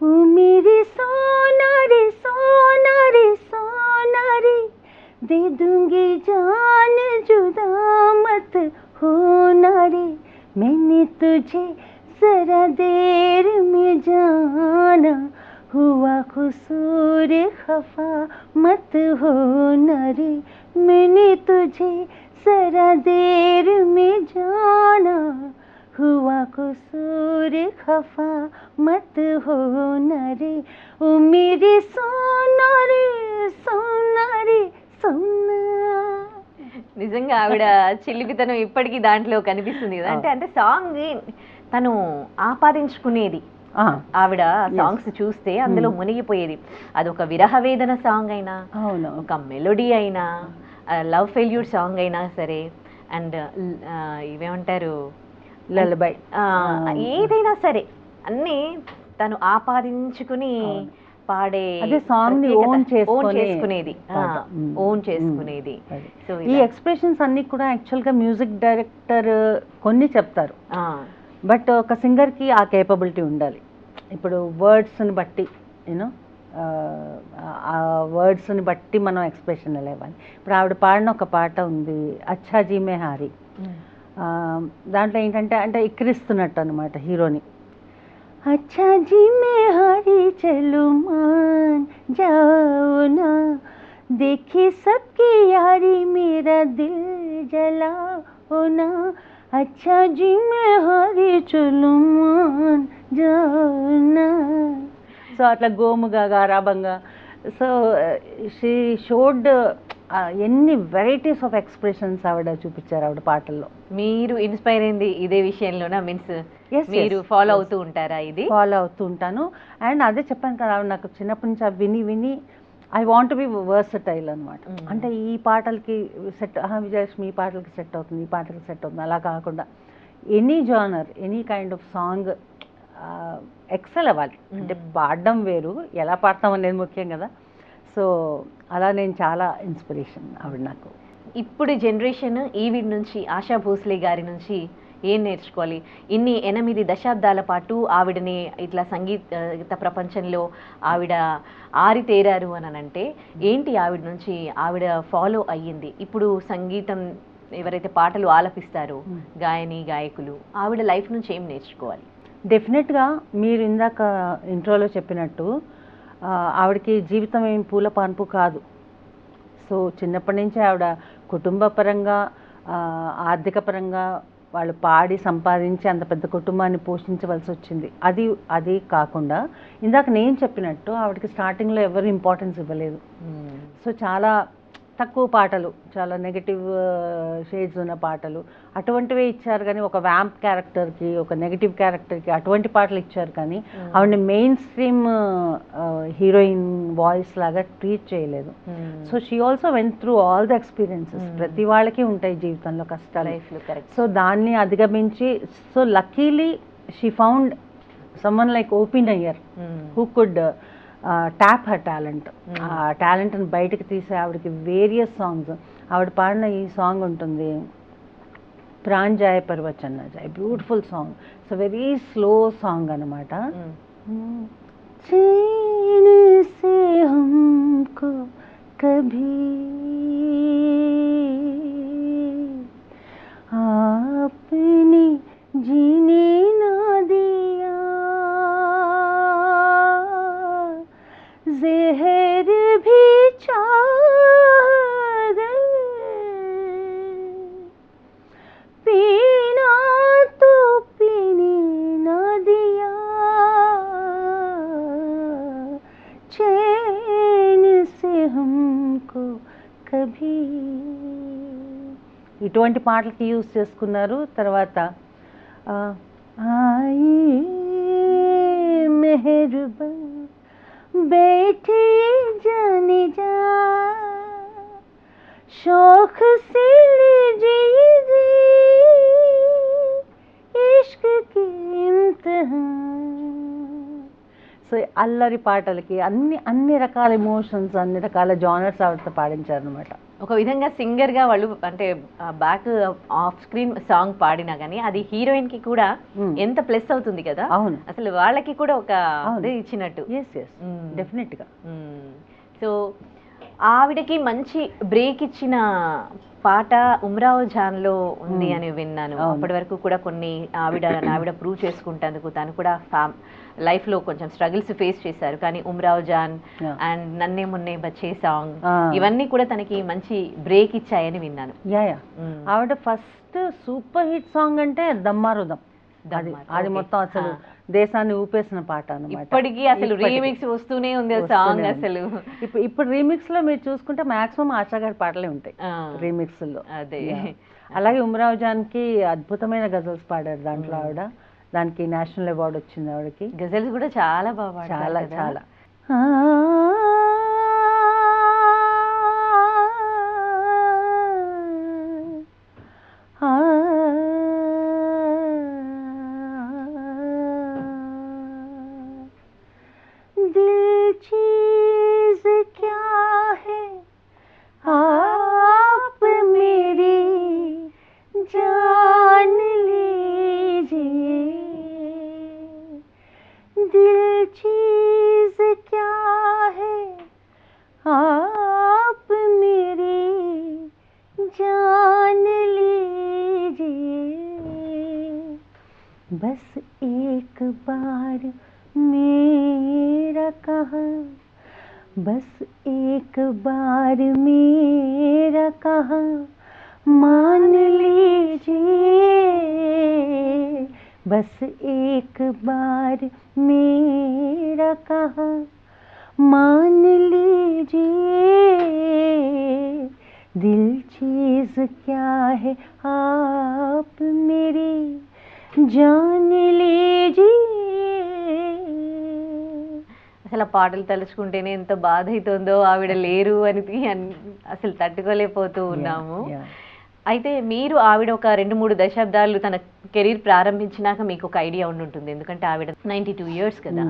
ओ मेरी सोना रे सोना रे सोना रे, दे दूंगी जान जुदा मत होना रे, मैंने तुझे जरा देर में जाना, हुआ कसूर खफा मत होना रे, मैंने तुझे जरा देर में जाना, हुआ कसूर खफा मत होना रे, ओ मेरे सोना रे सोना रे सोना. నిజంగా ఆవిడ చిలిపితనం ఇప్పటికీ దాంట్లో కనిపిస్తుంది కదా. అంటే సాంగ్ తను ఆపాదించుకునేది, ఆవిడ సాంగ్స్ చూస్తే అందులో మునిగిపోయేది. అదొక విరహ వేదన సాంగ్ అయినా, ఒక మెలోడీ అయినా, లవ్ ఫెయిల్యూర్ సాంగ్ అయినా సరే, అండ్ ఇవేమంటారు లల్లబై, ఏదైనా సరే అన్నీ తను ఆపాదించుకుని పాడే సాంగ్ ఓన్ చేసుకునేది. సో ఈ ఎక్స్ప్రెషన్స్ అన్ని కూడా యాక్చువల్గా మ్యూజిక్ డైరెక్టర్ కొన్ని చెప్తారు, బట్ ఒక సింగర్కి ఆ కేపబిలిటీ ఉండాలి. ఇప్పుడు వర్డ్స్ని బట్టి యూనో ఆ వర్డ్స్ని బట్టి మనం ఎక్స్ప్రెషన్ ఇవ్వాలి. ఇప్పుడు ఆవిడ పాడిన ఒక పాట ఉంది, అచ్చా జీ మే హారీ. దాంట్లో ఏంటంటే అంటే ఎక్కిరిస్తున్నట్టు అనమాట హీరోని. अच्छा जी मैं हारी चलूं मान जाओ ना, देखी सबकी यारी मेरा दिल जलाओ ना, अच्छा जी मैं हारी चलूं मान जाओ ना. సో అట్లా గోముగా గారాబంగా. సో షీ షోడ్ ఎన్ని వెరైటీస్ ఆఫ్ ఎక్స్ప్రెషన్స్ ఆవిడ చూపించారు ఆవిడ పాటల్లో. మీరు ఇన్స్పైర్ అయింది ఇదే విషయంలోనా? మీన్స్ మీరు ఫాలో అవుతూ ఉంటారా? ఇది ఫాలో అవుతూ ఉంటాను. అండ్ అదే చెప్పాను కదా, నాకు చిన్నప్పటి నుంచి విని విని ఐ వాంట్ బి వర్సటైల్ అనమాట. అంటే ఈ పాటలకి సెట్, విజయలక్ష్మి ఈ పాటలకి సెట్ అవుతుంది, ఈ పాటలకి సెట్ అవుతుంది, అలా కాకుండా any genre, any kind of song excel అవ్వాలి. అంటే పాడడం వేరు, ఎలా పాడతాం అనేది ముఖ్యం కదా. సో అలా నేను చాలా ఇన్స్పిరేషన్ ఆవిడ నాకు. ఇప్పుడు జనరేషన్ ఈవిడ నుంచి, ఆశా భోస్లే గారి నుంచి ఏం నేర్చుకోవాలి? ఇన్ని 8 దశాబ్దాల పాటు ఆవిడని ఇట్లా సంగీత ప్రపంచంలో ఆవిడ ఆరితేరారు అని అంటే ఏంటి ఆవిడ నుంచి ఆవిడ ఫాలో అయ్యింది? ఇప్పుడు సంగీతం ఎవరైతే పాటలు ఆలపిస్తారో గాయని గాయకులు, ఆవిడ లైఫ్ నుంచి ఏం నేర్చుకోవాలి? డెఫినెట్గా మీరు ఇందాక ఇంట్రోలో చెప్పినట్టు ఆవిడకి జీవితం ఏం పూల పాన్పు కాదు. సో చిన్నప్పటి నుంచి ఆవిడ కుటుంబ పరంగా, ఆర్థిక పరంగా వాళ్ళు పాడి సంపాదించి అంత పెద్ద కుటుంబాన్ని పోషించవలసి వచ్చింది. అది కాకుండా ఇందాక నేను చెప్పినట్టు ఆవిడకి స్టార్టింగ్లో ఎవరు ఇంపార్టెన్స్ ఇవ్వలేదు. సో చాలా తక్కువ పాటలు, చాలా నెగటివ్ షేడ్స్ ఉన్న పాటలు అటువంటివే ఇచ్చారు. కానీ ఒక వ్యాంప్ క్యారెక్టర్కి, ఒక నెగటివ్ క్యారెక్టర్కి అటువంటి పాటలు ఇచ్చారు. కానీ ఆవిడని మెయిన్ స్ట్రీమ్ హీరోయిన్ వాయిస్ లాగా ట్రీట్ చేయలేదు. So she also went through all the experiences. ప్రతి వాళ్ళకి ఉంటాయి జీవితంలో కష్టాలు. సో దాన్ని అధిగమించి, so luckily she found someone like OP Nayar who could tap her talent. ఆ టాలెంట్ని బయటకు తీసే ఆవిడకి వేరియస్ సాంగ్స్, ఆవిడ పాడిన ఈ సాంగ్ ఉంటుంది ప్రాణ్ జాయ్ పర్వచన్న జాయ్, beautiful song. So very slow song అనమాట. చైన్ సే హమ్కో కభీ ఆప్నే జీనే నా దియా, ज़हर भी चाह पीना तो पीने न दिया, चैन से हमको कभी. ఇటువంటి పాటలకి యూజ్ చేసుకున్నారు. తర్వాత ఆయి మెహర్బా बैठे जाने जा, शौक से लीजिए इश्क की इम्तिहान. సో అల్లరి పాటలకి అన్ని రకాల ఎమోషన్స్, అన్ని రకాల జానర్స్ ఆవిడతో పాడించారు అనమాట. ఒక విధంగా సింగర్ గా వాళ్ళు అంటే బ్యాక్ ఆఫ్ స్క్రీన్ సాంగ్ పాడినా కానీ అది హీరోయిన్ కి కూడా ఎంత ప్లస్ అవుతుంది కదా. అవును, అసలు వాళ్ళకి కూడా ఒక అదే ఇచ్చినట్టు. ఎస్ ఎస్, డెఫినెట్గా. సో ఆవిడకి మంచి బ్రేక్ ఇచ్చిన పాట ఉమ్రావ్ జాన్లో ఉంది అని విన్నాను. అప్పటి వరకు కూడా కొన్ని ఆవిడ ప్రూవ్ చేసుకుంటేందుకు తను కూడా లైఫ్లో కొంచెం స్ట్రగుల్స్ ఫేస్ చేశారు. కానీ ఉమ్రావ్ జాన్ అండ్ నన్నే మొన్నే బచ్చే సాంగ్ ఇవన్నీ కూడా తనకి మంచి బ్రేక్ ఇచ్చాయని విన్నాను. ఆవిడ ఫస్ట్ సూపర్ హిట్ సాంగ్ అంటే దమ్మారుదం. అది మొత్తం అసలు దేశాన్ని ఊపేసిన పాట అన్నమాట. ఇప్పటికీ అసలు రీమిక్స్ వస్తూనే ఉంది ఆ సాంగ్. అసలు ఇప్పుడు రీమిక్స్ లో మీరు చూసుకుంటే మాక్సిమం ఆశా గారి పాటలే ఉంటాయి రీమిక్స్ లో. అదే. అలాగే ఉమ్రావ్ జాన్ కి అద్భుతమైన గజల్స్ పాడారు దాంట్లో ఆవిడ. దానికి నేషనల్ అవార్డు వచ్చింది ఆవిడకి. గజల్స్ కూడా చాలా బాగా చాలా చాలా. बस एक बार मेरा कहा, बस एक बार मेरा कहा मान लीजिए, बस एक बार मेरा कहा मान लीजिए, दिल चीज क्या है आप मेरी जान लीजिए. అసలు ఆ పాటలు తలుచుకుంటేనే ఎంత బాధ అవుతుందో ఆవిడ లేరు అని అసలు తట్టుకోలేకపోతూ ఉన్నాము. అయితే మీరు ఆవిడ ఒక 2-3 దశాబ్దాలు తన కెరీర్ ప్రారంభించినాక మీకు ఒక ఐడియా ఉండుంటుంది. ఎందుకంటే ఆవిడ 92 years కదా.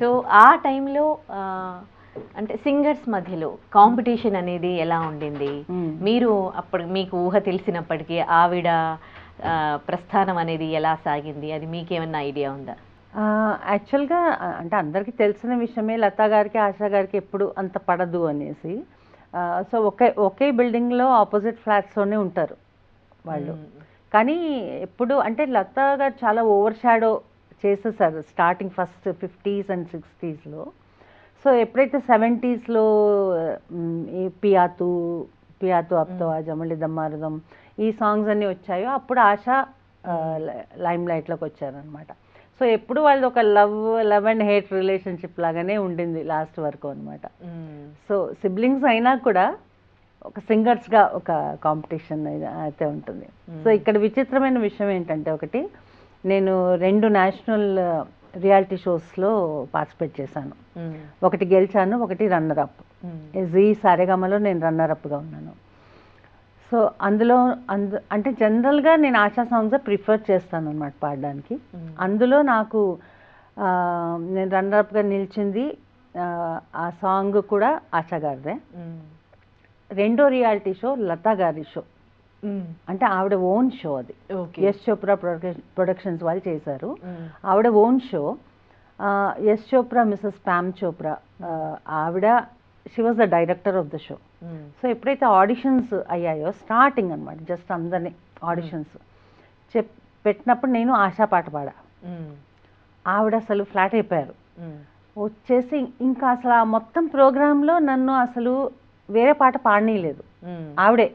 సో ఆ టైంలో అంటే సింగర్స్ మధ్యలో కాంపిటీషన్ అనేది ఎలా ఉండింది? మీరు అప్పుడు మీకు ఊహ తెలిసినప్పటికీ ఆవిడ ప్రస్థానం అనేది ఎలా సాగింది? అది మీకేమన్నా ఐడియా ఉందా? యాక్చువల్గా అంటే అందరికీ తెలిసిన విషయమే, లతా గారికి ఆశా గారికి ఎప్పుడు అంత పడదు అనేసి. సో ఒకే బిల్డింగ్లో ఆపోజిట్ ఫ్లాట్స్లోనే ఉంటారు వాళ్ళు. కానీ ఎప్పుడు అంటే లతా గారు చాలా ఓవర్ షాడో చేసేసారు starting first 50s and 60s. So ఎప్పుడైతే 70sలో ఈ పియాతు అబ్తో ఆజా, మళ్ళీ దమ్మారుదం ఈ సాంగ్స్ అన్నీ వచ్చాయో అప్పుడు ఆశా లైమ్ లైట్లోకి వచ్చారనమాట. సో ఎప్పుడు వాళ్ళది ఒక లవ్ అండ్ హేట్ రిలేషన్షిప్ లాగానే ఉండింది లాస్ట్ వరకు అనమాట. సో సిబ్లింగ్స్ అయినా కూడా ఒక సింగర్స్గా ఒక కాంపిటీషన్ అయితే ఉంటుంది. సో ఇక్కడ విచిత్రమైన విషయం ఏంటంటే, ఒకటి నేను 2 నేషనల్ రియాలిటీ షోస్లో పార్టిసిపేట్ చేశాను. ఒకటి గెలిచాను, ఒకటి రన్నర్ అప్. జీ సారేగామలో నేను రన్నర్ అప్గా ఉన్నాను. సో అందులో అంటే జనరల్గా నేను ఆశా సాంగ్స్ ప్రిఫర్ చేస్తాను అనమాట పాడడానికి. అందులో నాకు నేను రన్నర్ అప్గా నిలిచింది ఆ సాంగ్ కూడా ఆశా గారిదే. రెండో రియాలిటీ షో లతా గారి షో, అంటే ఆవిడ ఓన్ షో అది. యశ్ చోప్రా ప్రొడక్షన్స్ వాళ్ళు చేశారు. ఆవిడ own show. Yash Chopra, Mrs Pam Chopra, ఆవిడ she was the director of the show. So ఎప్పుడైతే ఆడిషన్స్ అయ్యాయో స్టార్టింగ్ అనమాట, జస్ట్ అందరినీ ఆడిషన్స్ పెట్టినప్పుడు నేను ఆశా పాట పాడా. ఆవిడ అసలు ఫ్లాట్ అయిపోయారు. వచ్చేసి ఇంకా అసలు ఆ మొత్తం ప్రోగ్రాంలో నన్ను అసలు వేరే పాట పాడనీయలేదు ఆవిడే.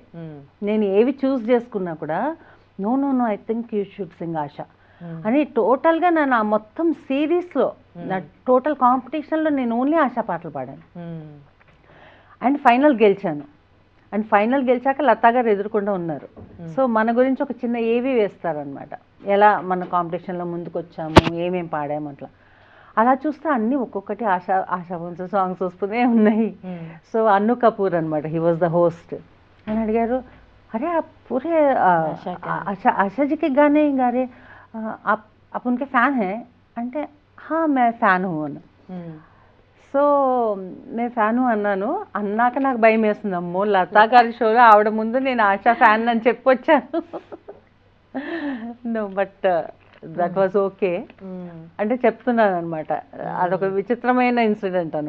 నేను ఏవి చూస్ చేసుకున్నా కూడా no no no I think you should sing Asha అని టోటల్గా నన్ను ఆ మొత్తం సిరీస్లో, నా టోటల్ కాంపిటీషన్లో నేను ఓన్లీ ఆశా పాటలు పాడాను. అండ్ ఫైనల్ గెలిచాను. అండ్ ఫైనల్ గెలిచాక లతా గారు ఎదురుకుండా ఉన్నారు. సో మన గురించి ఒక చిన్న ఏవి వేస్తారనమాట, ఎలా మన కాంపిటీషన్లో ముందుకు వచ్చాము, ఏమేమి పాడాము అట్లా. అలా చూస్తే అన్నీ ఒక్కొక్కటి ఆశా సాంగ్స్ వస్తూనే ఉన్నాయి. సో అన్ను కపూర్ అనమాట, హీ వాజ్ ద హోస్ట్. అని అడిగారు, అరే आप पूरे आशा जी के गाने गा रहे, आप उनके फ़ैन हैं? అంటే हाँ मैं फ़ैन हूँ. సో నేను ఫ్యాను అన్నాను. అన్నాక నాకు భయం వేస్తుంది. అమ్మో, లతా గారి షోలో ఆవిడ ముందు నేను ఆశా ఫ్యాన్ అని చెప్పొచ్చాను. No, but that was okay. అంటే చెప్తున్నాను అనమాట, అదొక విచిత్రమైన ఇన్సిడెంట్ అనమాట.